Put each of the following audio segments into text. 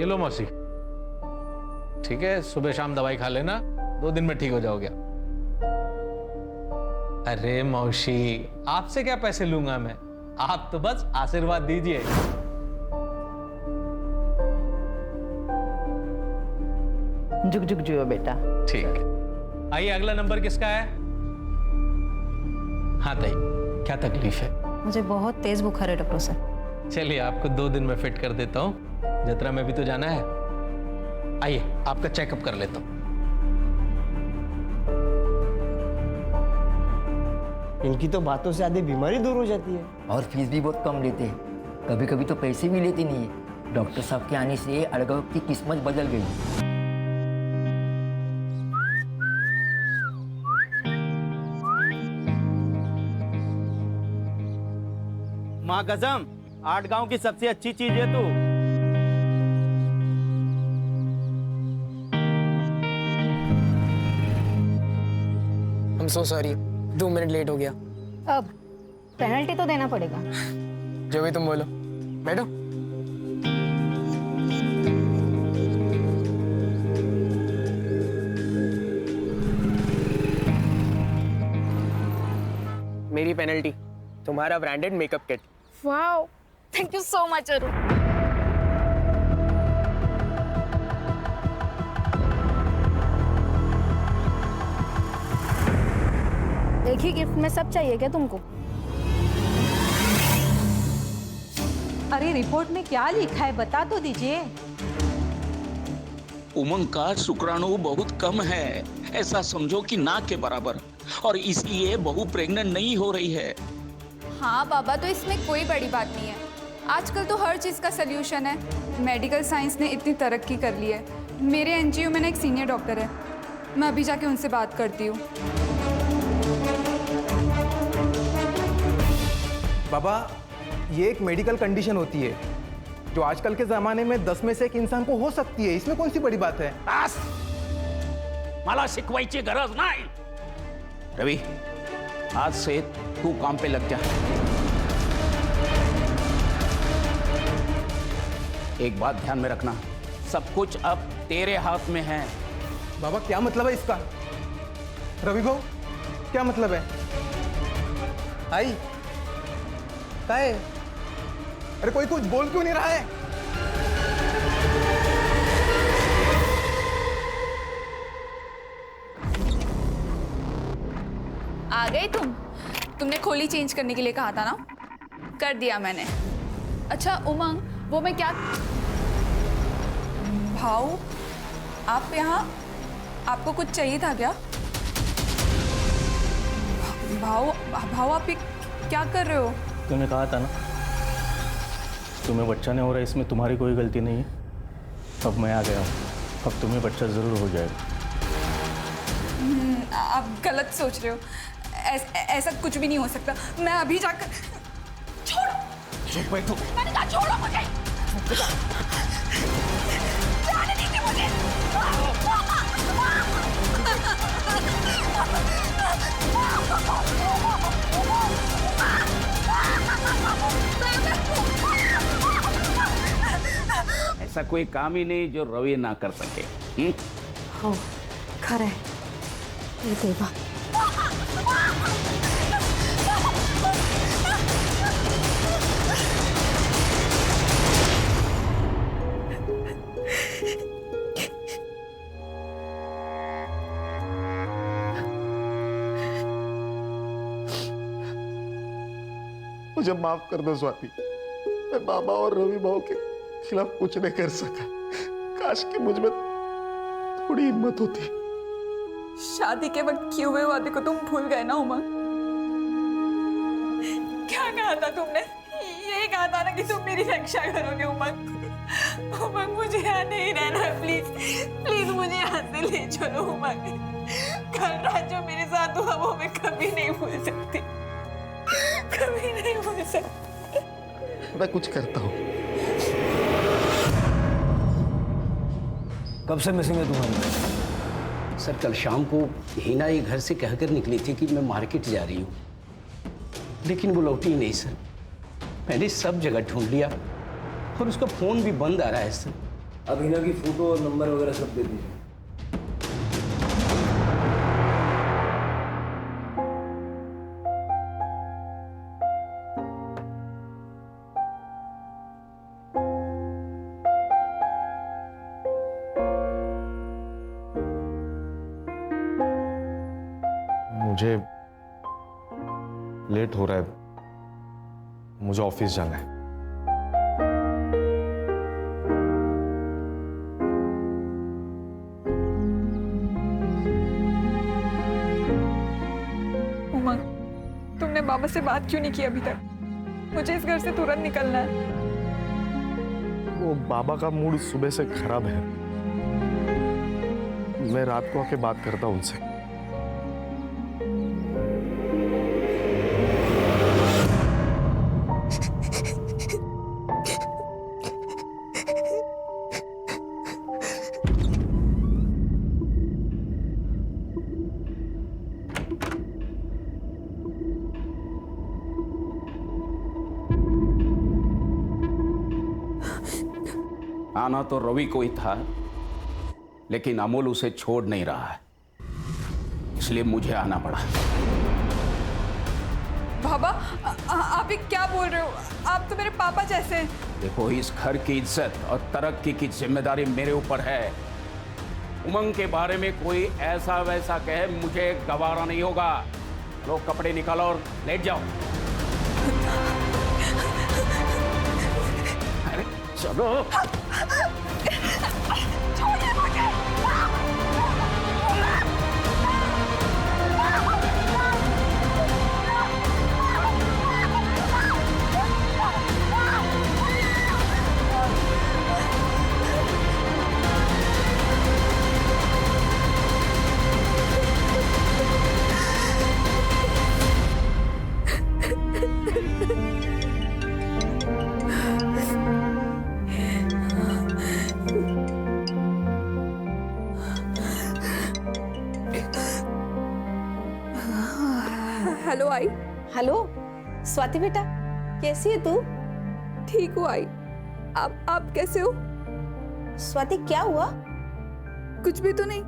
ये लो मौसी। ठीक है, सुबह शाम दवाई खा लेना, 2 दिन में ठीक हो जाओगे। अरे मौसी, आपसे क्या पैसे लूंगा मैं, आप तो बस आशीर्वाद दीजिए। झुक झुक जियो बेटा। ठीक है, आइए अगला नंबर किसका है? हाँ ताई, क्या तकलीफ है? मुझे बहुत तेज बुखार है डॉक्टर साहब। चलिए आपको 2 दिन में फिट कर देता हूँ, जतरा में भी तो जाना है। आइए आपका चेकअप कर लेता हूँ। इनकी तो बातों से आधी बीमारी दूर हो जाती है। और फीस भी बहुत कम लेते हैं, कभी कभी तो पैसे भी लेते नहीं है। डॉक्टर साहब के आने से अड़गव की किस्मत बदल गई। माँ कसम, 8 गांव की सबसे अच्छी चीज है तू। I'm so sorry, 2 minute late हो गया। अब पेनल्टी तो देना पड़ेगा। जो भी तुम बोलो, बैठो। मेरी पेनल्टी, तुम्हारा branded makeup kit. Wow, thank you so much Arun. एक ही गिफ्ट में सब चाहिए क्या तुमको? अरे रिपोर्ट में क्या लिखा है बता तो दीजिए। उमंग का शुक्राणु बहुत कम है, ऐसा समझो कि ना के बराबर, और इसलिए बहू प्रेग्नेंट नहीं हो रही है। हाँ बाबा, तो इसमें कोई बड़ी बात नहीं है। आजकल तो हर चीज़ का सल्यूशन है। मेडिकल साइंस ने इतनी तरक्की कर ली है। मेरे एनजीओ में ना एक सीनियर डॉक्टर है, मैं अभी जाके उनसे बात करती हूँ। बाबा, ये एक मेडिकल कंडीशन होती है जो आजकल के ज़माने में 10 में से 1 इंसान को हो सकती है। इसमें कौन सी बड़ी बात है? बस, मला शिकवायची गरज नाही। रवि, आज से तू काम पे लग जा। एक बात ध्यान में रखना, सब कुछ अब तेरे हाथ में है। बाबा क्या मतलब है इसका? रवि भाऊ, क्या मतलब है? आई क्या है? अरे कोई कुछ बोल क्यों नहीं रहा है? आ गए तुम? तुमने खोली चेंज करने के लिए कहा था ना, कर दिया मैंने। अच्छा उमंग, वो मैं क्या भाऊ, आप यहाँ, आपको कुछ चाहिए था क्या? भाऊ आप ये क्या कर रहे हो? तूने कहा था ना, तुम्हें बच्चा नहीं हो रहा है, इसमें तुम्हारी कोई गलती नहीं है। अब मैं आ गया हूँ, अब तुम्हें बच्चा जरूर हो जाएगा। आप गलत सोच रहे हो, ऐसा कुछ भी नहीं हो सकता। मैं अभी जाकर छोड़ो, मैंने कहा छोड़ो मुझे, जाने दीजिए मुझे। ऐसा कोई काम ही नहीं जो रवि ना कर सके। हो, खरं आहे। हे देवा। मुझे माफ कर दो स्वाति, मैं बाबा और रवि भाव के खिलाफ कुछ नहीं कर सका। काश कि मुझ में थोड़ी हिम्मत होती। शादी के वक्त किए हुए वादे को तुम भूल गए ना उमंग? क्या कहा था तुमने? ये कहा था ना कि तुम मेरी रक्षा करोगे उमंग। उमंग मुझे यहाँ नहीं रहना, प्लीज प्लीज मुझे यहाँ से ले चलो उमंग। कल रात जो मेरे साथ हुआ वो मैं कभी नहीं भूल सकती, कभी नहीं भूल सकती। मैं कुछ करता हूँ। कब से मिसिंग है तुम्हारी? सर कल शाम को हिना ये घर से कहकर निकली थी कि मैं मार्केट जा रही हूँ, लेकिन वो लौटी ही नहीं सर। मैंने सब जगह ढूंढ लिया और उसका फोन भी बंद आ रहा है सर। अब हिना की फोटो और नंबर वगैरह सब दे दीजिए। मुझे लेट हो रहा है, मुझे ऑफिस जाना है। उमंग, तुमने बाबा से बात क्यों नहीं की अभी तक? मुझे इस घर से तुरंत निकलना है। वो बाबा का मूड सुबह से खराब है, मैं रात को आके बात करता हूं उनसे। आना तो रवि को ही था, लेकिन अमोल उसे छोड़ नहीं रहा है, इसलिए मुझे आना पड़ा। बाबा, आप ये क्या बोल रहे हो? आप तो मेरे पापा जैसे हैं। देखो, इस घर की इज्जत और तरक्की की जिम्मेदारी मेरे ऊपर है। उमंग के बारे में कोई ऐसा वैसा कहे, मुझे गवारा नहीं होगा। लो कपड़े निकालो और लेट जाओ। अरे चलो। छोड़िए मुझे। हेलो आई। हेलो स्वाति बेटा, कैसी है तू? ठीक हूँ आई। आप कैसे हो? स्वाति क्या हुआ? कुछ भी तो नहीं।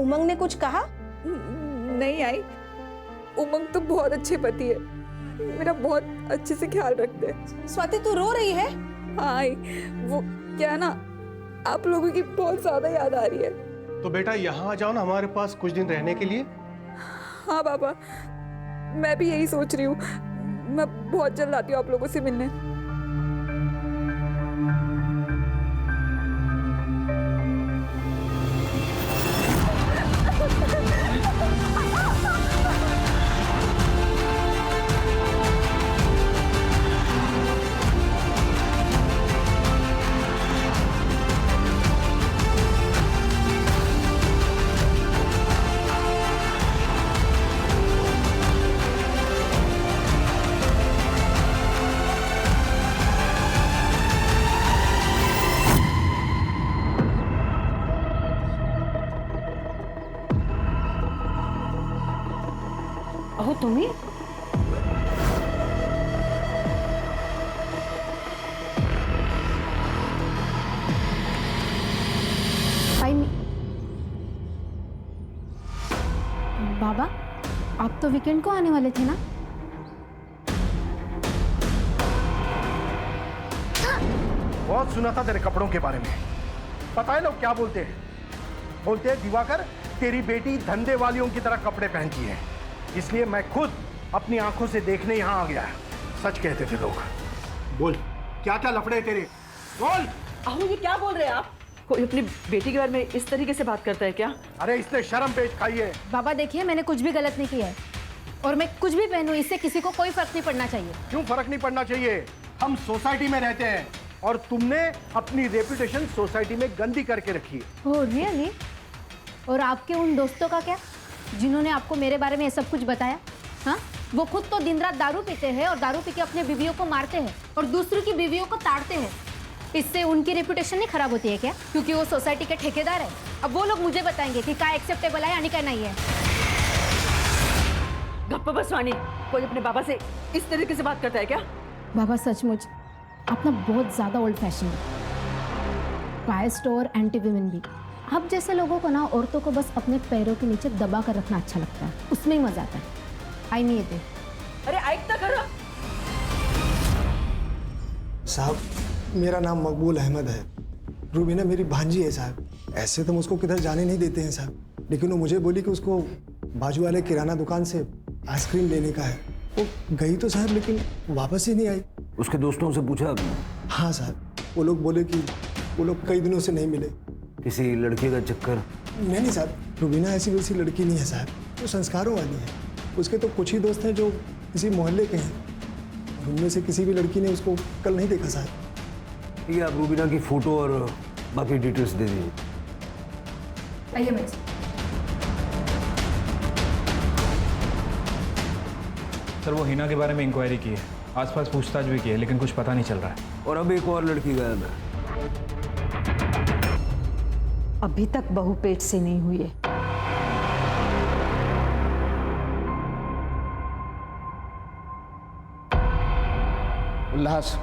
उमंग ने कुछ कहा? नहीं आई, उमंग तो बहुत अच्छे पति है, मेरा बहुत अच्छे से ख्याल रखते हैं। स्वाति तू रो रही है? हाँ आई, वो क्या ना, आप लोगों की बहुत ज्यादा याद आ रही है। तो बेटा यहाँ आ जाओ ना हमारे पास कुछ दिन रहने के लिए। हाँ बाबा, मैं भी यही सोच रही हूँ। मैं बहुत जल्द आती हूँ आप लोगों से मिलने। अहो तुम्ही? बाबा, आप तो वीकेंड को आने वाले थे ना? बहुत सुना था तेरे कपड़ों के बारे में। पता है लोग क्या बोलते हैं? बोलते हैं दिवाकर, तेरी बेटी धंधे वालियों की तरह कपड़े पहनती है, इसलिए मैं खुद अपनी आंखों से देखने यहाँ आ गया। सच कहते थे लोग। बोल, क्या क्या लफड़े तेरे? बोल। अहो ये क्या बोल रहे हैं आप? कोई अपनी बेटी के बारे में इस तरीके से बात करता है क्या? अरे इसने शर्म पेश खाई है। बाबा देखिए, मैंने कुछ भी गलत नहीं किया है और मैं कुछ भी पहनूं, इससे किसी को कोई फर्क नहीं पड़ना चाहिए। क्यों फर्क नहीं पड़ना चाहिए? हम सोसाइटी में रहते हैं और तुमने अपनी रेपुटेशन सोसाइटी में गंदी करके रखी है। Oh really? और आपके उन दोस्तों का क्या, जिन्होंने आपको मेरे बारे में ये सब कुछ बताया? हाँ, वो खुद तो दिन रात दारू पीते हैं और दारू पी के अपने बीवियों को मारते हैं और दूसरों की बीवियों को ताड़ते हैं। इससे उनकी रेपुटेशन नहीं खराब होती है क्या? क्योंकि वो सोसाइटी के ठेकेदार है। अब वो लोग मुझे बताएंगे कि क्या एक्सेप्टेबल है यानी क्या नहीं है। गप्पा बस वाणी, कोई अपने बाबा से इस तरीके से बात करता है क्या? बाबा सचमुच आप ना बहुत ज्यादा ओल्ड फैशन है। काइस्ट और एंटी विमेन भी। आप जैसे लोगों को ना औरतों को बस अपने पैरों के नीचे दबा कर रखना अच्छा लगता है, उसमें ही मजा आता है। आई नहीं येते। अरे ऐकता खरं। साहब, मेरा नाम मकबूल अहमद है। रूबीना मेरी भांजी है साहब। ऐसे तो मुझको किधर जाने नहीं देते हैं साहब, लेकिन वो मुझे बोली कि उसको बाजू वाले किराना दुकान से आइसक्रीम लेने का है। वो गई तो साहब, लेकिन वापस ही नहीं आई। उसके दोस्तों से पूछा आपने? हाँ साहब, वो लोग बोले कि वो लोग कई दिनों से नहीं मिले। किसी लड़के का चक्कर? नहीं साहब, रूबीना ऐसी वैसी लड़की नहीं है साहब, वो संस्कारों वाली है। उसके तो कुछ ही दोस्त हैं जो किसी मोहल्ले के हैं। उनमें से किसी भी लड़की ने उसको कल नहीं देखा साहब। ठीक है, आप रूबीना की फोटो और बाकी डिटेल्स दे दीजिए। आइए मेरे सर, वो हिना के बारे में इंक्वायरी की है, आसपास पूछताछ भी की है, लेकिन कुछ पता नहीं चल रहा है। और अब एक और लड़की गायब है। अभी तक बहू पेट से नहीं हुई है। उल्लास,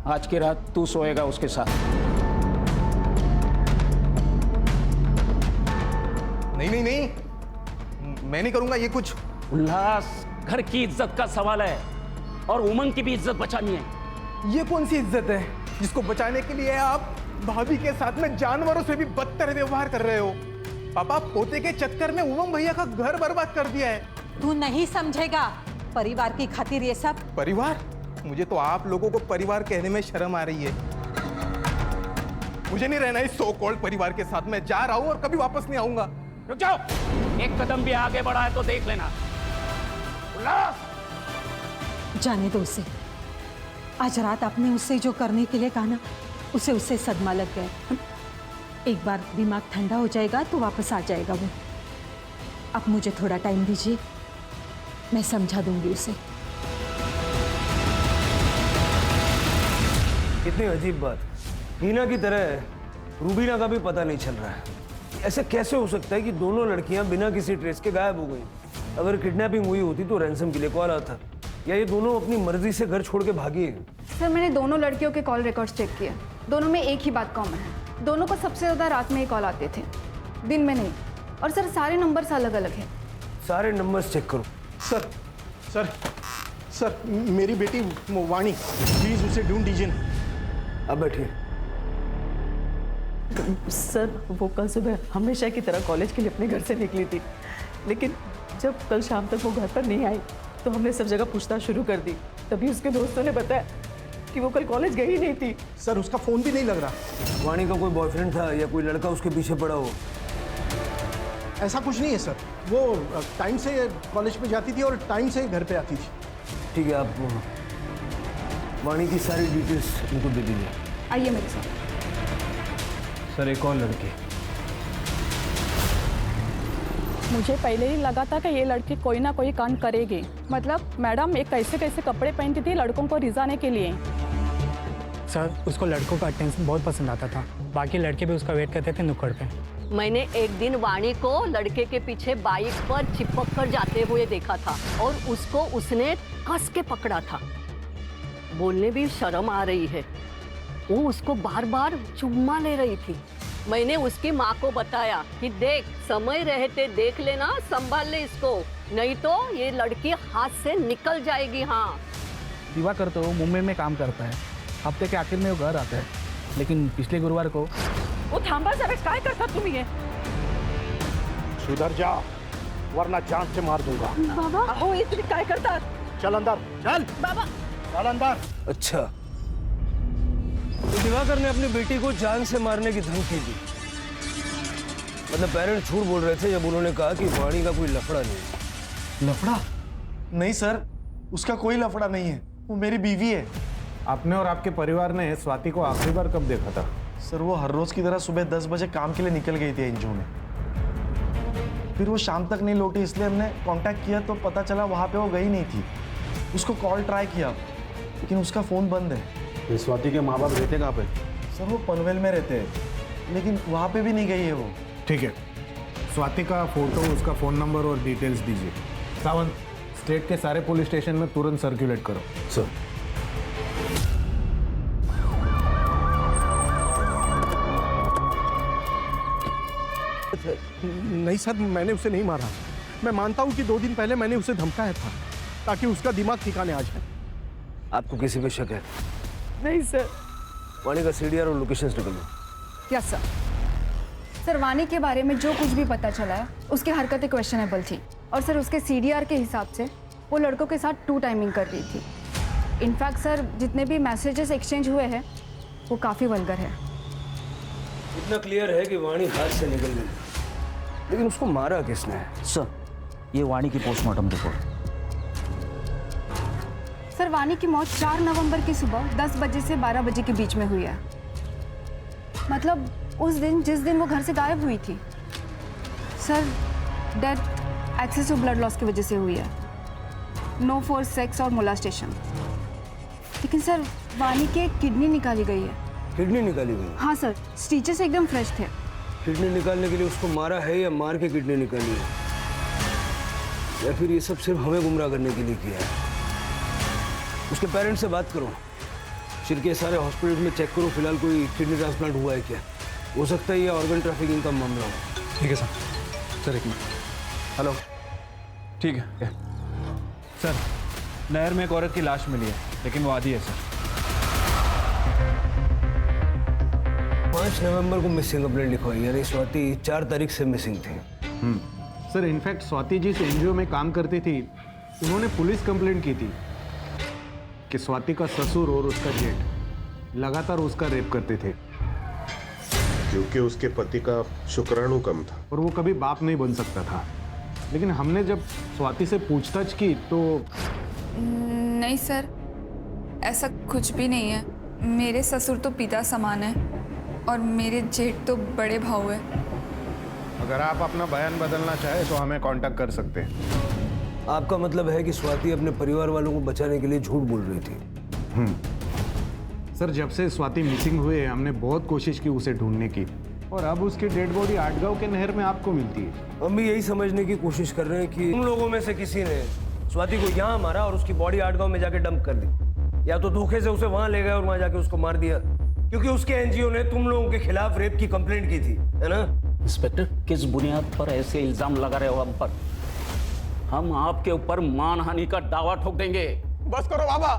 आज की रात तू सोएगा उसके साथ। नहीं नहीं नहीं, मैं नहीं करूंगा ये कुछ। उल्लास, घर की इज्जत का सवाल है और उमंग की भी इज्जत बचानी है। ये कौन सी इज्जत है जिसको बचाने के लिए आप भाभी के साथ में जानवरों से भी बदतर व्यवहार कर रहे हो? पापा, पोते के चक्कर में उमंग भैया का घर बर्बाद कर दिया है। तू नहीं समझेगा, परिवार की खातिर ये सब। परिवार? मुझे तो आप लोगों को परिवार कहने में शर्म आ रही है। मुझे नहीं रहना इस सो कॉल्ड परिवार के साथ। मैं जा रहा हूं और कभी वापस नहीं आऊंगा। रुक जाओ, एक कदम भी आगे बढ़ा है तो देख लेना। उल्लास, जाने दो उसे। आज रात आपने उससे जो करने के लिए कहा ना, उसे उससे सदमा लग गया। एक बार दिमाग ठंडा हो जाएगा तो वापस आ जाएगा वो। अब मुझे थोड़ा टाइम दीजिए, मैं समझा दूंगी उसे। कितनी अजीब बात, हीना की तरह रूबीना का भी पता नहीं चल रहा है। ऐसे कैसे हो सकता है कि दोनों लड़कियां बिना किसी ट्रेस के गायब हो गई? अगर किडनैपिंग हुई होती तो रैंसम के लिए कॉल आता, या ये दोनों अपनी मर्जी से घर छोड़ के भागी है? सर, मैंने दोनों लड़कियों के कॉल रिकॉर्ड्स चेक किए। दोनों में एक ही बात कॉमन है, दोनों को सबसे ज़्यादा रात में ही कॉल आते थे, दिन में नहीं। और सर, सारे नंबर्स अलग अलग हैं। सारे नंबर्स चेक करो। सर सर सर, मेरी बेटी वाणी, प्लीज उसे ढूंढ दीजिए। अब बैठिए। सर, वो कल सुबह हमेशा की तरह कॉलेज के लिए अपने घर से निकली थी, लेकिन जब कल शाम तक वो घर पर नहीं आई तो हमने सब जगह पूछताछ शुरू कर दी। तभी उसके दोस्तों ने बताया कि वो कल कॉलेज गई ही नहीं थी। सर, उसका फोन भी नहीं लग रहा। वाणी का कोई बॉयफ्रेंड था या कोई लड़का उसके पीछे पड़ा हो? ऐसा कुछ नहीं है सर, वो टाइम से कॉलेज पे जाती थी और टाइम से घर पे आती थी। ठीक है, आप वाणी की सारी डिटेल्स इनको दे दीजिए। आइए मेरे साथ। सर, एक और लड़की। मुझे पहले ही लगा था कि ये लड़की कोई ना कोई कांड करेगी। मतलब मैडम, एक कैसे कैसे कपड़े पहनती थी लड़कों को रिझाने के लिए। सर, उसको लड़कों का अटेंशन बहुत पसंद आता था। बाकी लड़के भी उसका वेट करते थे नुक्कड़ पे। मैंने एक दिन वाणी को लड़के के पीछे बाइक पर चिपक कर जाते हुए देखा था और उसको उसने कस के पकड़ा था। बोलने भी शर्म आ रही है। वो उसको बार बार चुम्मा ले रही थी। मैंने उसकी माँ को बताया कि देख, समय रहते देख लेना, संभाल ले इसको, नहीं तो ये लड़की हाथ से निकल जाएगी। हाँ, दिवाकर तो मुंबई में काम करता है, हफ्ते के आखिर में वो घर आता है, लेकिन पिछले गुरुवार को वो थांबा जरा, काय करता तुम्ही ये? सुधर जा, वरना जान से मार दूंगा। बाबा, अहो ये तुम्ही काय करतात? चल अंदर, चल बाबा, चल अंदर। अच्छा, तो दिवाकर ने अपनी बेटी को जान से मारने की धमकी दी। मतलब पेरेंट्स झूठ बोल रहे थे जब उन्होंने कहा कि वाणी का कोई लफड़ा नहीं। लफड़ा? नहीं सर, उसका कोई लफड़ा नहीं है, वो मेरी बीवी है। आपने और आपके परिवार ने स्वाति को आखिरी बार कब देखा था? सर, वो हर रोज की तरह सुबह 10 बजे काम के लिए निकल गई थी एनजीओ में। फिर वो शाम तक नहीं लौटी, इसलिए हमने कांटेक्ट किया तो पता चला वहाँ पे वो गई नहीं थी। उसको कॉल ट्राई किया, लेकिन उसका फ़ोन बंद है। स्वाति के माँ बाप रहते कहाँ पे? सर, वो पनवेल में रहते हैं, लेकिन वहाँ पे भी नहीं गई है वो। ठीक है, स्वाति का फोटो, उसका फ़ोन नंबर और डिटेल्स दीजिए। सावंत, स्टेट के सारे पुलिस स्टेशन में तुरंत सर्कुलेट करो। सर। नहीं सर, मैंने उसे नहीं मारा। मैं मानता हूँ कि 2 दिन पहले मैंने उसे धमकाया था ताकि उसका दिमाग ठिकाने आ जाए। आपको किसी पे शक है? नहीं सर। वाणी का सीडीआर और लोकेशंस निकल लो। Yes sir. सर वाणी के बारे में जो कुछ भी पता चला है उसकी हरकतें क्वेश्चनेबल थी और सर उसके सीडीआर के हिसाब से वो लड़कों के साथ 2 टाइमिंग कर रही थी। इनफैक्ट सर जितने भी मैसेजेस एक्सचेंज हुए हैं वो काफ़ी वल्गर है। इतना क्लियर है कि वाणी हाथ से निकल गई, लेकिन उसको मारा किसने? सर ये वाणी की पोस्टमार्टम रिपोर्ट। सर वाणी की मौत 4 नवंबर की सुबह 10 बजे से 12 बजे के बीच में हुई है। मतलब उस दिन जिस दिन वो घर से गायब हुई थी। Sir death excessive blood loss की वजह से हुई है, नो फोर्स सेक्स और मोलास्टेशन। लेकिन सर वाणी के किडनी निकाली गई है। किडनी निकाली गई? हाँ सर, स्टिचेस एकदम फ्रेश थे। किडनी निकालने के लिए उसको मारा है या मार के किडनी निकाली है, या फिर ये सब सिर्फ हमें गुमराह करने के लिए किया है? उसके पेरेंट्स से बात करो, शिरके सारे हॉस्पिटल में चेक करो, फिलहाल कोई किडनी ट्रांसप्लांट हुआ है क्या? हो सकता है ये ऑर्गन ट्रैफिकिंग का मामला हो। ठीक है सर। एक मिनट। हेलो। ठीक है सर, नहर में एक औरत की लाश मिली है, लेकिन वो आधी है सर। 5 नवंबर को मिसिंग कंप्लेंट लिखवाई, यानी स्वाति 4 तारीख से मिसिंग थी। सर इनफैक्ट स्वाति जिस एनजीओ में काम करती थी उन्होंने पुलिस कंप्लेंट की थी कि स्वाति का ससुर और उसका जेठ लगातार उसका रेप करते थे, क्योंकि उसके पति का शुक्राणु कम था और वो कभी बाप नहीं बन सकता था। लेकिन हमने जब स्वाति से पूछताछ की तो नहीं सर, ऐसा कुछ भी नहीं है। मेरे ससुर तो पिता समान है और मेरे जेठ तो बड़े भाऊ है। अगर आप अपना बयान बदलना चाहे तो हमें कांटेक्ट कर सकते हैं। आपका मतलब है कि स्वाति अपने परिवार वालों को बचाने के लिए झूठ बोल रही थी? सर जब से स्वाति मिसिंग हुए हमने बहुत कोशिश की उसे ढूंढने की, और अब उसकी डेड बॉडी आटगांव के नहर में आपको मिलती है। हम भी यही समझने की कोशिश कर रहे हैं कि उन लोगों में से किसी ने स्वाति को यहाँ मारा और उसकी बॉडी आटगांव में जाके डंप कर दी, या तो धोखे से उसे वहां ले गए और वहां जाके उसको मार दिया, क्योंकि उसके एनजीओ ने तुम लोगों के खिलाफ रेप की कंप्लेंट की थी, है ना? इंस्पेक्टर, किस बुनियाद पर ऐसे इल्जाम लगा रहे हो हम पर? हम आपके ऊपर मानहानि का दावा ठोक देंगे। बस करो बाबा,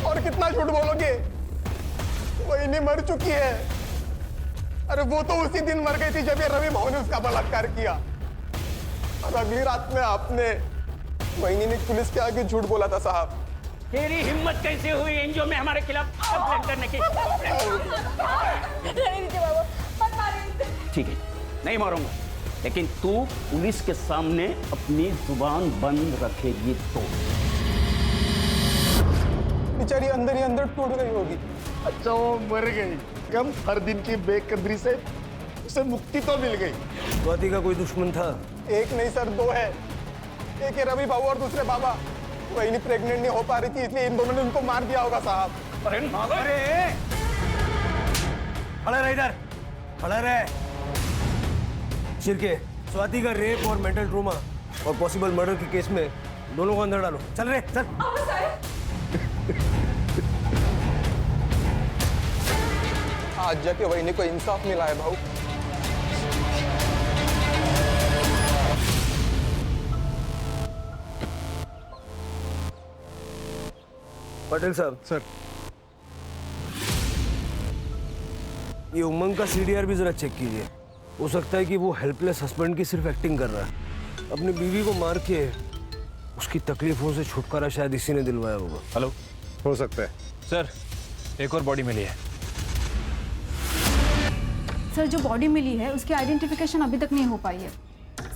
और कितना झूठ बोलोगे? वही मर चुकी है। अरे वो तो उसी दिन मर गई थी जब ये रवि भाऊ ने उसका बलात्कार किया, और अगली रात में आपने वही ने पुलिस के आगे झूठ बोला था। साहब तेरी हिम्मत कैसे हुई एनजीओ में हमारे खिलाफ कंप्लेंट करने की? ठीक है, नहीं मारूंगा, लेकिन तू पुलिस के सामने अपनी जुबान बंद रखेगी तो। बेचारी अंदर ही अंदर टूट गई होगी। अच्छा वो मर गई, कम हर दिन की बेकदरी से उसे मुक्ति तो मिल गई। स्वाति का कोई दुश्मन था? एक नहीं सर, 2 है। एक है रवि बाबू और दूसरे बाबा। वही प्रेग्नेंट नहीं हो पा रही थी, इसलिए इन दोनों ने उनको मार दिया होगा साहब। अरे खड़ा रह इधर, खड़ा रह। शिरके, स्वाति का रेप और मेंटल ट्रोमा और पॉसिबल मर्डर के केस में दोनों को अंदर डालो। चल रे चल। आज जाके वही को इंसाफ मिला है भाऊ। पटेल साहब। सर, ये उमंग का सीडीआर भी जरा चेक कीजिए। हो सकता है कि वो हेल्पलेस हस्बैंड की सिर्फ एक्टिंग कर रहा है। अपनी बीवी को मार के उसकी तकलीफों से छुटकारा शायद इसी ने दिलवाया होगा। हेलो, हो सकता है। सर एक और बॉडी मिली है। सर जो बॉडी मिली है उसकी आइडेंटिफिकेशन अभी तक नहीं हो पाई है।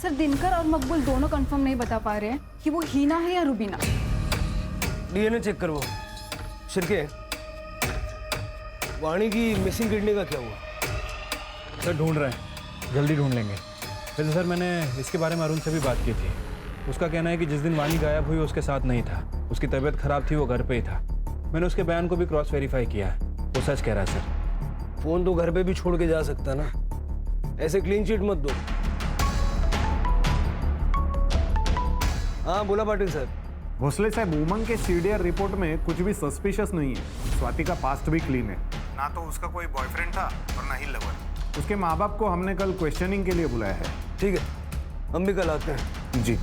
सर दिनकर और मकबूल दोनों कंफर्म नहीं बता पा रहे हैं कि वो हीना है या रुबीना। डीएनए चेक करवाओ। शिरके, वाणी की मिसिंग किडनी का क्या हुआ? सर ढूंढ रहे हैं, जल्दी ढूंढ लेंगे। वैसे सर मैंने इसके बारे में अरुण से भी बात की थी। उसका कहना है कि जिस दिन वाणी गायब हुई उसके साथ नहीं था, उसकी तबीयत खराब थी, वो घर पे ही था। मैंने उसके बयान को भी क्रॉस वेरीफाई किया है, वो सच कह रहा है सर। फोन तो घर पे भी छोड़ के जा सकता ना, ऐसे क्लीन चिट मत दो। हाँ बोला पाटिल साहब। भोसले साहब, उमंग के सीडीआर रिपोर्ट में कुछ भी सस्पिशियस नहीं है। स्वाति का पास्ट भी क्लीन है, ना तो उसका कोई बॉयफ्रेंड था और ना ही लवर। उसके माँ बाप को हमने कल क्वेश्चनिंग के लिए बुलाया है। ठीक है, हम भी कल आते हैं। जी।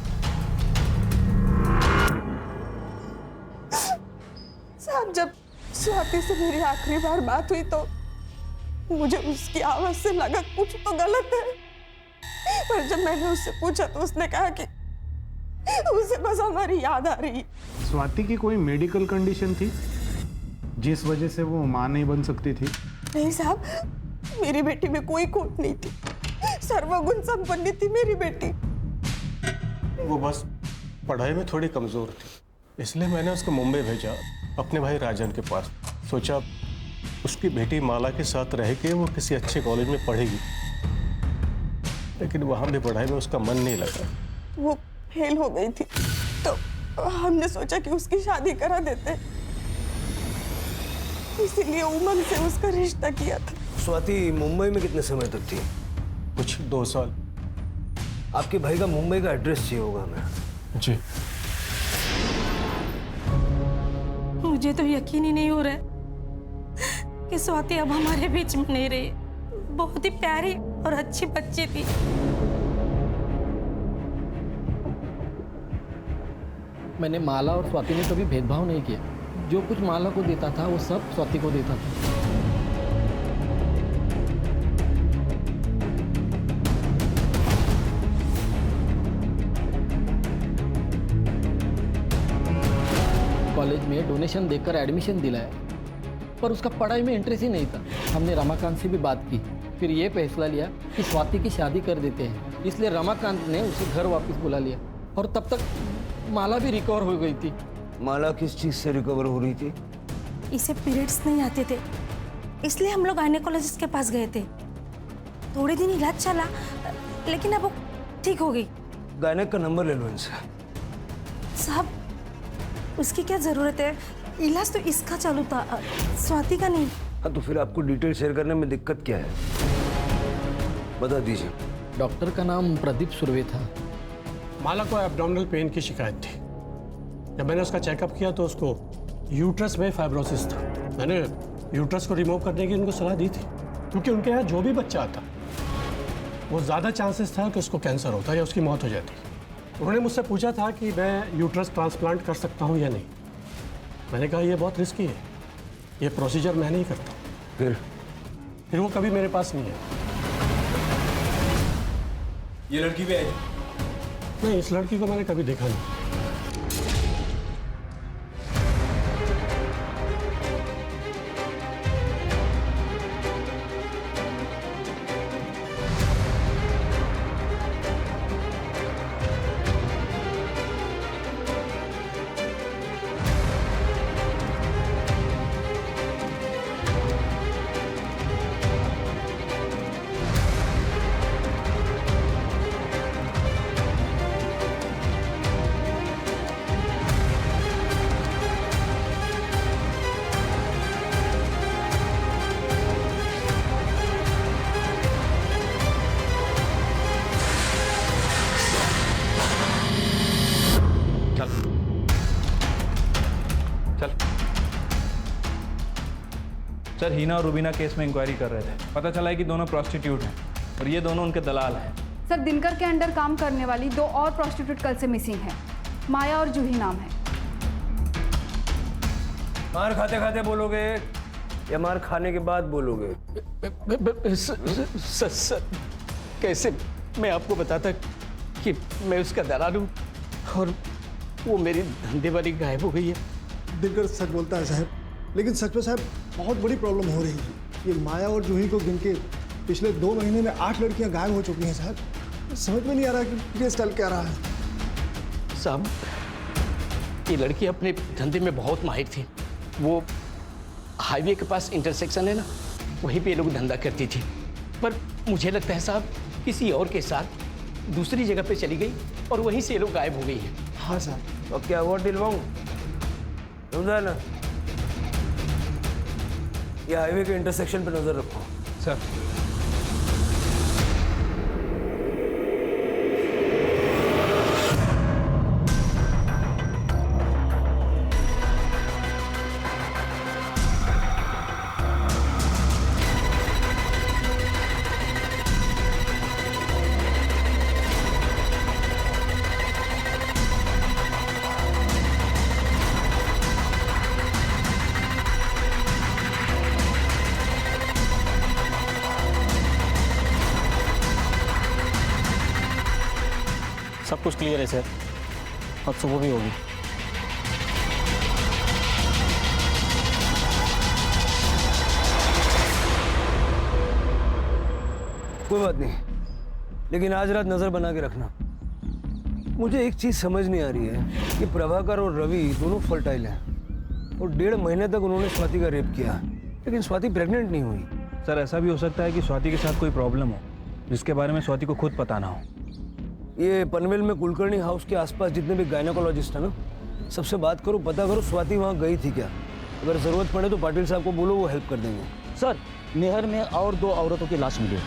साहब, जब स्वाति से मेरी आखिरी बार बात हुई तो मुझे उसकी आवाज से लगा कुछ तो गलत है, पर जब मैंने उससे पूछा तो उसने कहा कि उसे बस हमारी याद आ रही। स्वाति की कोई मेडिकल कंडीशन थी जिस वजह से वो माँ नहीं बन सकती थी? नहीं साहब, मेरी बेटी में कोई खोट नहीं थी, सर्वगुण संपन्न थी मेरी बेटी। वो बस पढ़ाई में थोड़ी कमजोर थी, इसलिए मैंने उसको मुंबई भेजा अपने भाई राजन के पास। सोचा उसकी बेटी माला के साथ रह के वो किसी अच्छे कॉलेज में पढ़ेगी, लेकिन वहां भी पढ़ाई में उसका मन नहीं लगा। वो फेल हो गई थी तो हमने सोचा कि उसकी शादी करा देते, इसीलिए उमंग से उसका रिश्ता किया था। स्वाति मुंबई में कितने समय तक थी? कुछ 2 साल। आपके भाई का मुंबई का एड्रेस चाहिए होगा हमें। जी। मुझे तो यकीन ही नहीं हो रहा है कि स्वाति अब हमारे बीच में नहीं रही। बहुत ही प्यारी और अच्छी बच्ची थी। मैंने माला और स्वाति ने कभी भेदभाव नहीं किया। जो कुछ माला को देता था वो सब स्वाति को देता था। कॉलेज में डोनेशन देकर एडमिशन दिलाया, पर उसका पढ़ाई में इंटरेस्ट ही नहीं था। हमने रमाकांत से भी बात की, फिर ये फैसला लिया कि स्वाति की शादी कर देते हैं। इसलिए रमाकांत ने उसे घर वापस बुला लिया और तब तक माला भी रिकवर हो गई थी। माला किस चीज से रिकवर हो रही थी? इसे पीरियड्स नहीं आते थे, इसलिए हम लोग गायनेकोलॉजिस्ट के पास गए थे। थोड़े दिन इलाज चला, लेकिन अब वो ठीक हो गई। गायनेक का नंबर ले लो इनसे। साहब, उसकी क्या जरूरत है? इलाज तो इसका चालू था, स्वाति का नहीं। हाँ, तो फिर आपको डिटेल शेयर करने में दिक्कत क्या है? बता दीजिए। डॉक्टर का नाम प्रदीप सुर्वे था। माला को एब्डोमिनल पेन की शिकायत थी। जब मैंने उसका चेकअप किया तो उसको यूट्रस में फाइब्रोसिस था। मैंने यूट्रस को रिमूव करने की उनको सलाह दी थी, क्योंकि उनके यहाँ जो भी बच्चा आता वो ज़्यादा चांसेस था कि उसको कैंसर होता या उसकी मौत हो जाती। उन्होंने मुझसे पूछा था कि मैं यूट्रस ट्रांसप्लांट कर सकता हूँ या नहीं। मैंने कहा ये बहुत रिस्की है, ये प्रोसीजर मैं नहीं करता। फिर वो कभी मेरे पास नहीं है। ये लड़की भी आई? नहीं, इस लड़की को मैंने कभी देखा नहीं। सर, हीना और रुबीना केस में इंक्वायरी कर रहे थे। पता चला है कि दोनों प्रॉस्टिट्यूट हैं और ये दोनों उनके दलाल हैं। सर, दिनकर के अंडर काम करने वाली 2 और प्रॉस्टिट्यूट कल से मिसिंग हैं। माया और जूही नाम है। मार खाते खाते बोलोगे या मार खाने के बाद बोलोगे? सर, कैसे मैं आपको बताता कि मैं उसका दलाल हूँ और वो मेरी धंधे वाली गायब हो गई है। दिनकर सच बोलता है साहब, लेकिन सच में साहब बहुत बड़ी प्रॉब्लम हो रही है। ये माया और जूही को गिन के पिछले 2 महीने में 8 लड़कियां गायब हो चुकी हैं साहब। समझ में नहीं आ रहा कि ये स्टाइल क्या रहा है। साहब, ये लड़की अपने धंधे में बहुत माहिर थी। वो हाईवे के पास इंटरसेक्शन है ना, वहीं पे ये लोग धंधा करती थी। पर मुझे लगता है साहब किसी और के साथ दूसरी जगह पे चली गई और वहीं से ये लोग गायब हो गई है। हाँ साहब। अब क्या वोट दिलवाऊं? समझा ना? ये हाईवे के इंटरसेक्शन पे नजर रखो। सर। सब कुछ क्लियर है सर, अब सुबह भी होगी। कोई बात नहीं, लेकिन आज रात नजर बना के रखना। मुझे एक चीज समझ नहीं आ रही है कि प्रभाकर और रवि दोनों फर्टाइल हैं और 1.5 महीने तक उन्होंने स्वाति का रेप किया, लेकिन स्वाति प्रेग्नेंट नहीं हुई। सर ऐसा भी हो सकता है कि स्वाति के साथ कोई प्रॉब्लम हो जिसके बारे में स्वाति को खुद पता ना हो। ये पनवेल में कुलकर्णी हाउस के आसपास जितने भी गायनेकोलॉजिस्ट हैं ना, सबसे बात करो, पता करो स्वाति वहाँ गई थी क्या। अगर जरूरत पड़े तो पाटिल साहब को बोलो, वो हेल्प कर देंगे। सर नहर में और 2 औरतों की लाश मिली है।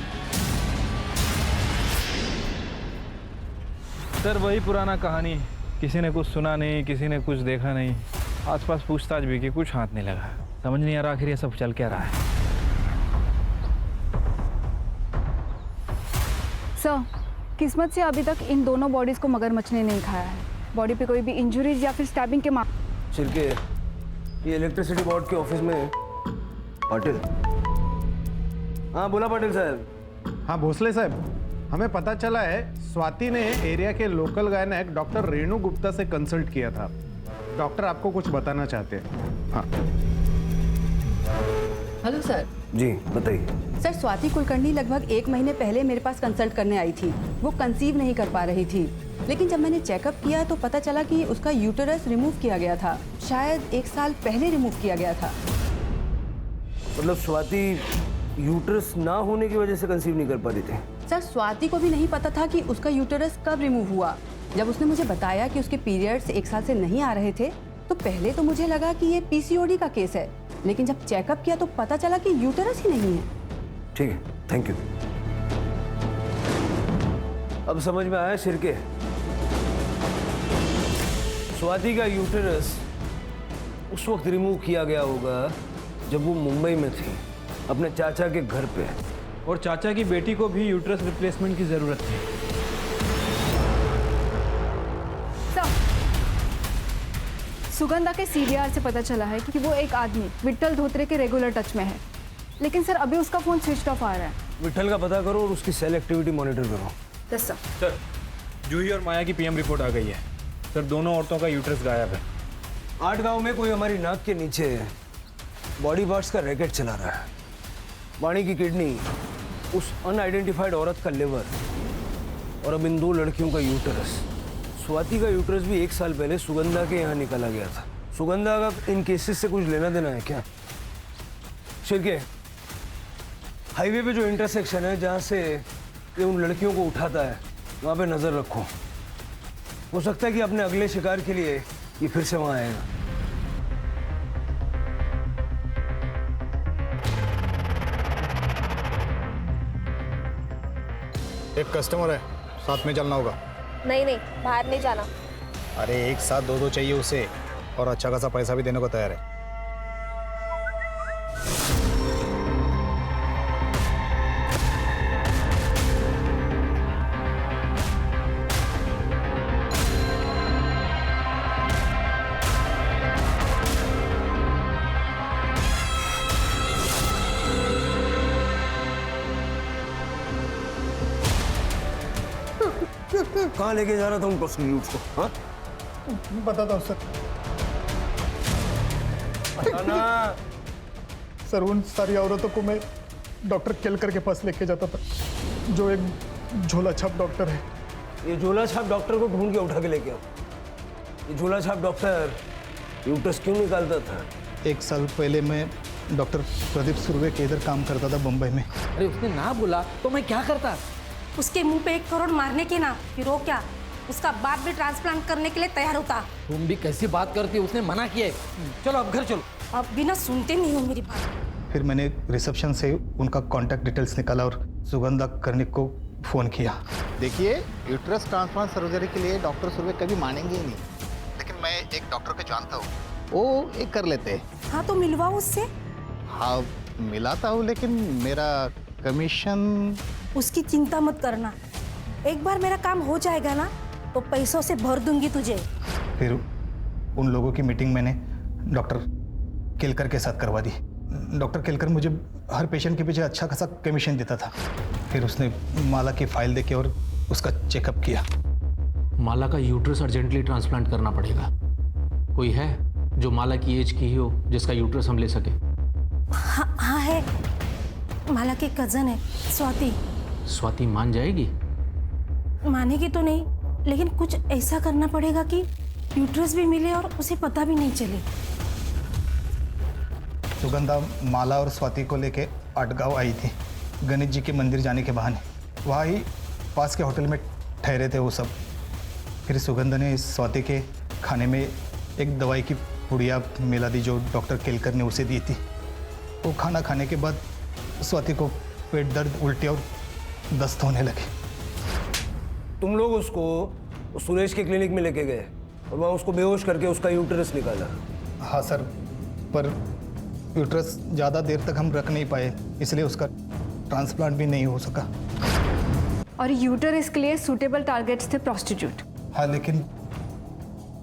सर वही पुराना कहानी, किसी ने कुछ सुना नहीं, किसी ने कुछ देखा नहीं, आसपास पूछताछ भी की, कुछ हाथ नहीं लगा। समझ नहीं आ रहा आखिर ये सब चल क्या रहा है। सर किस्मत से अभी तक इन दोनों बॉडीज को मगरमच्छ ने नहीं खाया है। बॉडी पे कोई भी इंजरीज या फिर स्टैबिंग के छिड़के ये इलेक्ट्रिसिटी बोर्ड के ऑफिस में पाटिल। हाँ बोला पाटिल साहब। हाँ भोसले साहब, हमें पता चला है स्वाति ने एरिया के local gynaec doctor Renu Gupta से कंसल्ट किया था। डॉक्टर आपको कुछ बताना चाहते हैं। हाँ हेलो सर। जी बताइए। सर स्वाति कुलकर्णी लगभग 1 महीने पहले मेरे पास कंसल्ट करने आई थी। वो कंसीव नहीं कर पा रही थी, लेकिन जब मैंने चेकअप किया तो पता चला कि उसका यूटेरस रिमूव किया गया था। शायद 1 साल पहले रिमूव किया गया था। मतलब स्वाति यूट्रस ना होने की वजह से कंसीव नहीं कर पा रही थी? सर स्वाति को भी नहीं पता था कि उसका यूटेरस कब रिमूव हुआ। जब उसने मुझे बताया कि उसके पीरियड्स 1 साल से नहीं आ रहे थे तो पहले तो मुझे लगा कि ये पीसीओडी का केस है, लेकिन जब चेकअप किया तो पता चला कि यूटेरस ही नहीं है। ठीक है, थैंक यू। अब समझ में आया शिरके, स्वाति का यूटेरस उस वक्त रिमूव किया गया होगा जब वो मुंबई में थी अपने चाचा के घर पे, और चाचा की बेटी को भी यूट्रस रिप्लेसमेंट की जरूरत थी। सुगंधा के सीबीआर से पता चला है कि वो एक आदमी विट्ठल धोत्रे के रेगुलर टच में है, लेकिन सर अभी उसका फोन स्विच ऑफ आ रहा है। विट्ठल का पता करो और उसकी सेल एक्टिविटी मॉनिटर करो। Yes sir. सर जूही और माया की पीएम रिपोर्ट आ गई है। सर दोनों औरतों का यूट्रस गायब है। 8 गांव में कोई हमारी नाक के नीचे बॉडी पार्ट्स का रैकेट चला रहा है। वाणी की किडनी, उस अनआइडेंटिफाइड औरत का लिवर और अब इन 2 लड़कियों का यूटेरस। स्वाति का यूटेरस भी 1 साल पहले सुगंधा के यहाँ निकाला गया था। सुगंधा का इन केसेस से कुछ लेना देना है क्या? शिरके, हाईवे पे जो इंटरसेक्शन है जहाँ से ये उन लड़कियों को उठाता है, वहाँ पे नजर रखो। हो सकता है कि अपने अगले शिकार के लिए ये फिर से वहाँ आएगा। एक कस्टमर है, साथ में चलना होगा। नहीं नहीं, बाहर नहीं जाना। अरे एक साथ 2 चाहिए उसे, और अच्छा खासा पैसा भी देने को तैयार है। कहाँ लेके जा रहा था उन प्रोस्टिट्यूट्स को? हाँ बताता हूँ सर। बताना। सर उन सारी औरतों को मैं डॉक्टर केलकर के पास लेके जाता था, जो एक झोला छाप डॉक्टर है। ये झोला छाप डॉक्टर को ढूंढ के उठा के लेके आओ। ये झोला छाप डॉक्टर यूट्रस क्यों निकालता था? 1 साल पहले मैं डॉक्टर प्रदीप सुर्वे के इधर काम करता था बम्बई में। अरे उसने ना बोला तो मैं क्या करता? उसके मुंह पे 1 करोड़ मारने के ना, फिर वो क्या, उसका बाप भी ट्रांसप्लांट करने के लिए तैयार होता। तुम भी कैसी बात करती हो? उसने मना किया है। चलो अब घर चलो। अब बिना सुनते नहीं हो मेरी बात। फिर मैंने रिसेप्शन से उनका कॉन्टैक्ट डिटेल्स निकाला और सुगंधा कर्णिक को फोन किया। देखिए, यूट्रस ट्रांसप्लांट सर्जरी के लिए डॉक्टर सुर्वे कभी मानेंगे ही नहीं, लेकिन मैं एक डॉक्टर को जानता हूँ, वो एक कर लेते हैं। हाँ तो मिलवाओ उससे। हाँ मिलाता हूँ, लेकिन मेरा कमीशन। उसकी चिंता मत करना, एक बार मेरा काम हो जाएगा ना तो पैसों से भर दूंगी तुझे। फिर उन लोगों की मीटिंग मैंने डॉक्टर केलकर के साथ करवा दी। डॉक्टर केलकर मुझे हर पेशेंट के पीछे अच्छा खासा कमीशन देता था। फिर उसने माला की फाइल देके और उसका चेकअप किया। माला का यूट्रस अर्जेंटली ट्रांसप्लांट करना पड़ेगा। कोई है जो माला की एज की ही हो जिसका यूट्रस हम ले सके? हाँ है, माला की कजन है स्वाति। स्वाति मान जाएगी? मानेगी तो नहीं, लेकिन कुछ ऐसा करना पड़ेगा कि यूट्रस भी मिले और उसे पता भी नहीं चले। सुगंधा माला और स्वाति को लेके आटगांव आई थी गणेश जी के मंदिर जाने के बहाने। वहाँ ही पास के होटल में ठहरे थे वो सब। फिर सुगंधा ने स्वाति के खाने में एक दवाई की पुड़िया मिला दी जो डॉक्टर केलकर ने उसे दी थी। वो खाना खाने के बाद स्वाति को पेट दर्द, उल्टी और दस्त होने लगे। तुम लोग उसको सुरेश के क्लिनिक में लेके गए और वहाँ उसको बेहोश करके उसका यूट्रस निकाला? हाँ सर, पर यूट्रस ज़्यादा देर तक हम रख नहीं पाए, इसलिए उसका ट्रांसप्लांट भी नहीं हो सका। और यूट्रस के लिए सूटेबल टारगेट्स थे प्रोस्टिट्यूट। हाँ, लेकिन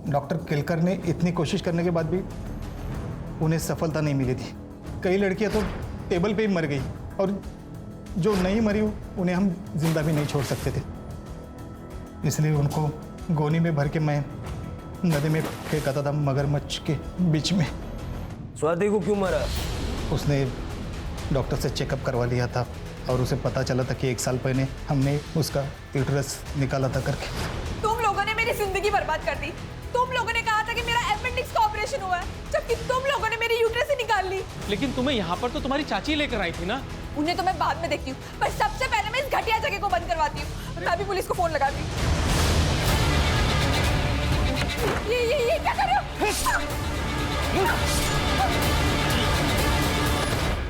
डॉक्टर केलकर ने इतनी कोशिश करने के बाद भी उन्हें सफलता नहीं मिली थी। कई लड़कियां तो टेबल पे ही मर गई और जो नहीं मरी उन्हें हम जिंदा भी नहीं छोड़ सकते थे। इसलिए उनको गोनी में भर के मैं नदी में फेंकाता था मगरमच्छ के बीच में। स्वाति को क्यों मारा? उसने डॉक्टर से चेकअप करवा लिया था और उसे पता चला था कि 1 साल पहले हमने उसका यूट्रस निकाला था करके। तुम लोगों ने मेरी जिंदगी बर्बाद कर दी। तुम लोगों ने कहा था कि मेरा अपेंडिक्स का ऑपरेशन हुआ है, जबकि तुम लोगों ने मेरी यूट्रस ही निकाल ली। लेकिन तुम्हें यहाँ पर तो तुम्हारी चाची लेकर आई थी ना। उन्हें तो मैं बाद में देखती हूँ, पर सबसे पहले मैं इस घटिया जगह को बंद करवाती हूँ। मैं अभी पुलिस को फोन लगाती हूँ। ये क्या कर रहे हो?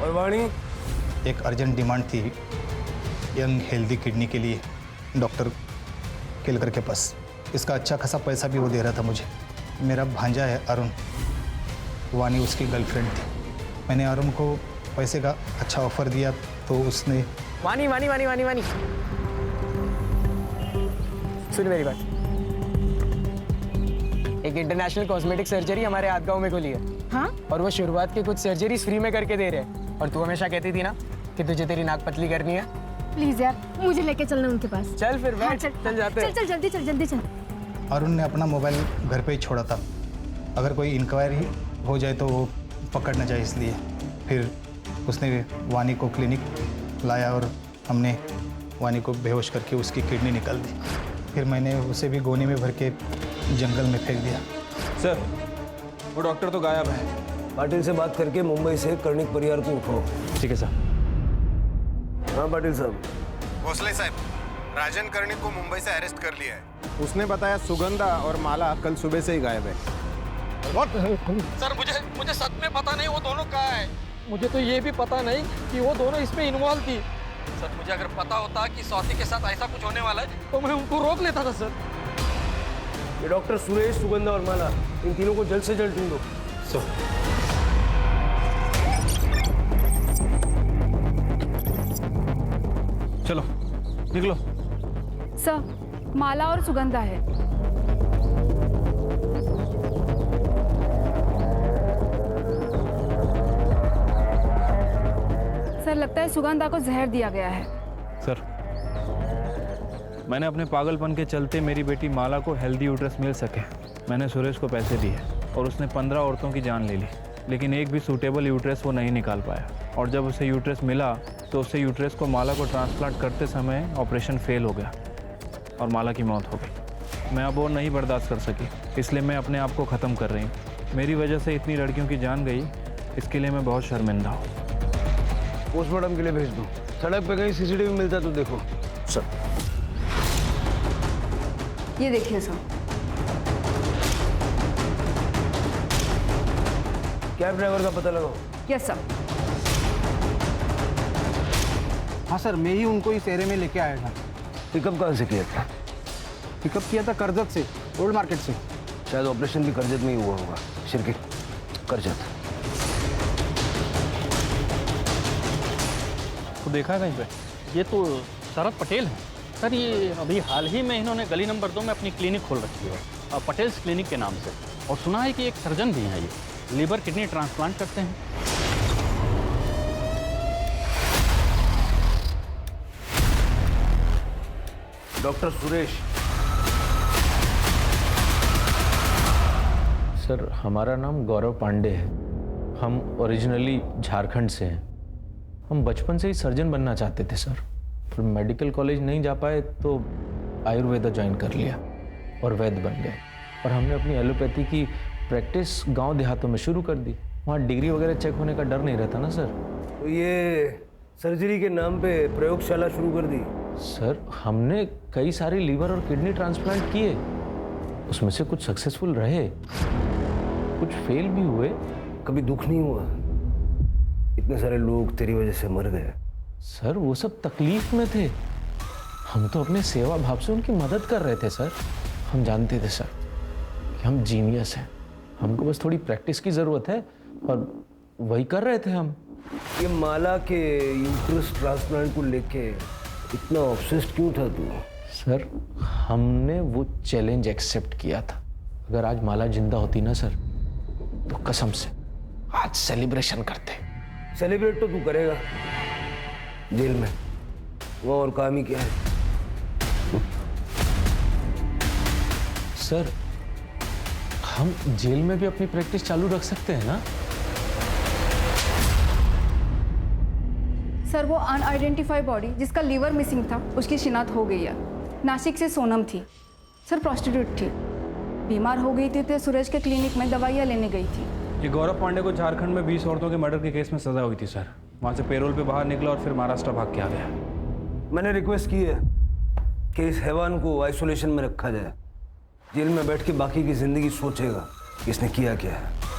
और वाणी, एक अर्जेंट डिमांड थी यंग हेल्दी किडनी के लिए डॉक्टर केलकर के पास। इसका अच्छा खासा पैसा भी वो दे रहा था मुझे। मेरा भांजा है अरुण, वानी उसकी गर्लफ्रेंड थी। मैंने अरुण को पैसे का अच्छा ऑफर दिया तो उसने वानी वानी वानी वानी वानी सुन मेरी बात। एक इंटरनेशनल कॉस्मेटिक सर्जरी हमारे आदगांव में खुली है। हाँ? और वो शुरुआत के कुछ सर्जरीज फ्री में करके दे रहे हैं। और तू हमेशा कहती थी ना कि तुझे तेरी नाक पतली करनी है। प्लीज यार, मुझे लेके चलना उनके पास। चल फिर बैठ। हाँ, चल जाते हैं। चल जल्दी चल, जल्दी चल। अरुण ने अपना मोबाइल घर पे ही छोड़ा था, अगर कोई इंक्वायरी हो जाए तो वो पकड़ न जाए, इसलिए। फिर उसने वानी को क्लिनिक लाया और हमने वानी को बेहोश करके उसकी किडनी निकाल दी। फिर मैंने उसे भी गोनी में भर के जंगल में फेंक दिया। सर, वो डॉक्टर तो गायब है। पाटिल से बात करके मुंबई से कर्णिक परिवार को उठाओ। ठीक है सर। हाँ पाटिल साहब। भोसले साहब, राजन कर्णिक को मुंबई से अरेस्ट कर लिया है। उसने बताया सुगंधा और माला कल सुबह से ही गायब है। सर मुझे सच में पता नहीं वो दोनों कहाँ है। मुझे तो ये भी पता नहीं कि वो दोनों इसमें इन्वॉल्व थी। सर मुझे अगर पता होता कि स्वाति के साथ ऐसा कुछ होने वाला है तो मैं उनको रोक लेता था सर। ये डॉक्टर सुरेश, सुगंधा और माला, इन तीनों को जल्द से जल्द ढूंढो। सर चलो निकलो। सर, माला और सुगंधा है। सर लगता है सुगंधा को जहर दिया गया है। सर, मैंने अपने पागलपन के चलते मेरी बेटी माला को हेल्दी यूट्रस मिल सके, मैंने सुरेश को पैसे दिए और उसने 15 औरतों की जान ले ली, लेकिन एक भी सूटेबल यूट्रस वो नहीं निकाल पाया। और जब उसे यूट्रस मिला तो उससे यूट्रस को माला को ट्रांसप्लांट करते समय ऑपरेशन फेल हो गया और माला की मौत हो गई। मैं अब और नहीं बर्दाश्त कर सकी, इसलिए मैं अपने आप को ख़त्म कर रही हूँ। मेरी वजह से इतनी लड़कियों की जान गई, इसके लिए मैं बहुत शर्मिंदा हूँ। पोस्टमार्टम के लिए भेज दो। सड़क पे कहीं सीसीटीवी मिलता तो देखो। सर ये देखिए सर। कैब ड्राइवर का पता लगाओ। Yes sir. हाँ सर, मैं ही उनको इस एरिया में लेके आया था। पिकअप कहाँ से किया था? पिकअप किया था करजत से, ओल्ड मार्केट से। शायद ऑपरेशन भी करजत में ही हुआ होगा। शिरके करजत। तो देखा है कहीं पे? ये तो शरद पटेल है सर। ये अभी हाल ही में इन्होंने गली नंबर 2 में अपनी क्लिनिक खोल रखी है, पटेल्स क्लिनिक के नाम से। और सुना है कि एक सर्जन भी हैं, ये लीवर किडनी ट्रांसप्लांट करते हैं। डॉक्टर सुरेश, सर हमारा नाम गौरव पांडे है। हम ओरिजिनली झारखंड से हैं। हम बचपन से ही सर्जन बनना चाहते थे सर, पर मेडिकल कॉलेज नहीं जा पाए तो आयुर्वेदा ज्वाइन कर लिया और वैद्य बन गए। और हमने अपनी एलोपैथी की प्रैक्टिस गांव देहातों में शुरू कर दी। वहाँ डिग्री वगैरह चेक होने का डर नहीं रहता ना सर। तो ये सर्जरी के नाम पे प्रयोगशाला शुरू कर दी? सर हमने कई सारे लीवर और किडनी ट्रांसप्लांट किए, उसमें से कुछ सक्सेसफुल रहे, कुछ फेल भी हुए। कभी दुख नहीं हुआ? इतने सारे लोग तेरी वजह से मर गए। सर वो सब तकलीफ में थे, हम तो अपने सेवा भाव से उनकी मदद कर रहे थे सर। हम जानते थे सर कि हम जीनियस हैं, हमको बस थोड़ी प्रैक्टिस की ज़रूरत है और वही कर रहे थे हम। ये माला के यूट्रस ट्रांसप्लांट को लेके इतना ऑब्सेस्ड क्यों था तू? सर हमने वो चैलेंज एक्सेप्ट किया था। अगर आज माला जिंदा होती ना सर, तो कसम से आज सेलिब्रेशन करते। सेलिब्रेट तो तू करेगा जेल में, वो और काम ही क्या है? सर हम जेल में भी अपनी प्रैक्टिस चालू रख सकते हैं ना? सर वो अनआइडेंटिफाइड बॉडी जिसका लीवर मिसिंग था, उसकी शिनाख्त हो गई है। नासिक से सोनम थी सर, प्रोस्टिट्यूट थी, बीमार हो गई थी तो सूरज के क्लिनिक में दवाइयाँ लेने गई थी। ये गौरव पांडे को झारखंड में 20 औरतों के मर्डर के केस में सजा हुई थी सर। वहाँ से पेरोल पे बाहर निकला और फिर महाराष्ट्र भाग के आ गया। मैंने रिक्वेस्ट की है कि इस हैवान को आइसोलेशन में रखा जाए। जेल में बैठ के बाकी की जिंदगी सोचेगा कि इसने किया क्या है।